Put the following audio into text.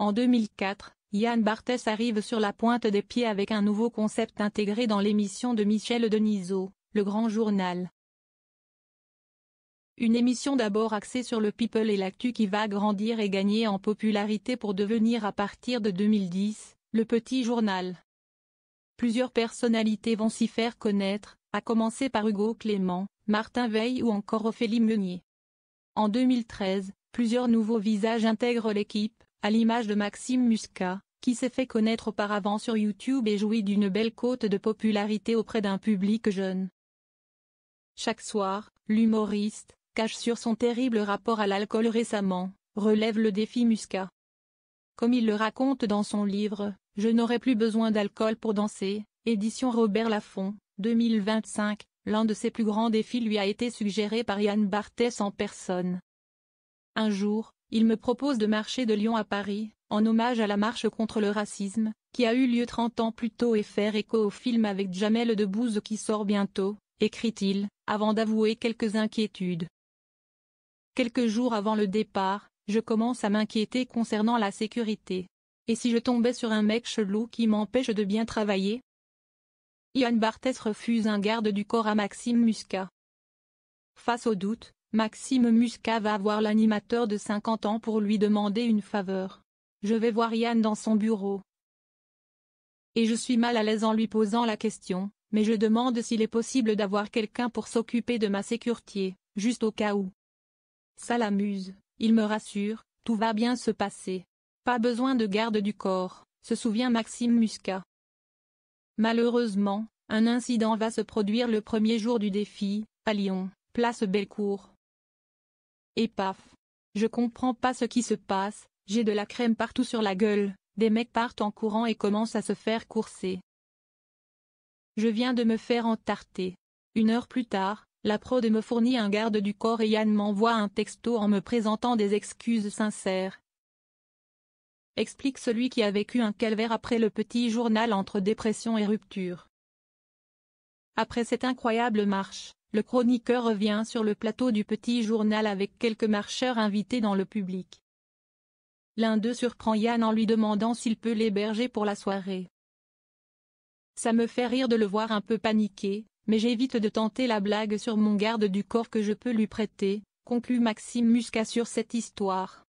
En 2004, Yann Barthès arrive sur la pointe des pieds avec un nouveau concept intégré dans l'émission de Michel Denisot, Le Grand Journal. Une émission d'abord axée sur le people et l'actu qui va grandir et gagner en popularité pour devenir à partir de 2010, Le Petit Journal. Plusieurs personnalités vont s'y faire connaître, à commencer par Hugo Clément, Martin Veil ou encore Ophélie Meunier. En 2013, plusieurs nouveaux visages intègrent l'équipe, à l'image de Maxime Muscat, qui s'est fait connaître auparavant sur YouTube et jouit d'une belle cote de popularité auprès d'un public jeune. Chaque soir, l'humoriste cache sur son terrible rapport à l'alcool récemment, relève le défi Muscat. Comme il le raconte dans son livre, Je n'aurai plus besoin d'alcool pour danser, édition Robert Laffont, 2025, l'un de ses plus grands défis lui a été suggéré par Yann Barthès en personne. Un jour, il me propose de marcher de Lyon à Paris, en hommage à la marche contre le racisme, qui a eu lieu 30 ans plus tôt et faire écho au film avec Jamel Debbouze qui sort bientôt, écrit-il, avant d'avouer quelques inquiétudes. Quelques jours avant le départ, je commence à m'inquiéter concernant la sécurité. Et si je tombais sur un mec chelou qui m'empêche de bien travailler? Yann Barthès refuse un garde du corps à Maxime Muscat. Face au doute, Maxime Muscat va voir l'animateur de 50 ans pour lui demander une faveur. Je vais voir Yann dans son bureau. Et je suis mal à l'aise en lui posant la question, mais je demande s'il est possible d'avoir quelqu'un pour s'occuper de ma sécurité, juste au cas où. Ça l'amuse, il me rassure, tout va bien se passer. Pas besoin de garde du corps, se souvient Maxime Muscat. Malheureusement, un incident va se produire le premier jour du défi, à Lyon, place Bellecour. Et paf! Je comprends pas ce qui se passe, j'ai de la crème partout sur la gueule, des mecs partent en courant et commencent à se faire courser. Je viens de me faire entarter. 1 heure plus tard, la prod me fournit un garde du corps et Yann m'envoie un texto en me présentant des excuses sincères. Explique celui qui a vécu un calvaire après le petit journal entre dépression et rupture. Après cette incroyable marche, le chroniqueur revient sur le plateau du petit journal avec quelques marcheurs invités dans le public. L'un d'eux surprend Yann en lui demandant s'il peut l'héberger pour la soirée. Ça me fait rire de le voir un peu paniqué, mais j'évite de tenter la blague sur mon garde du corps que je peux lui prêter, conclut Maxime Muscat sur cette histoire.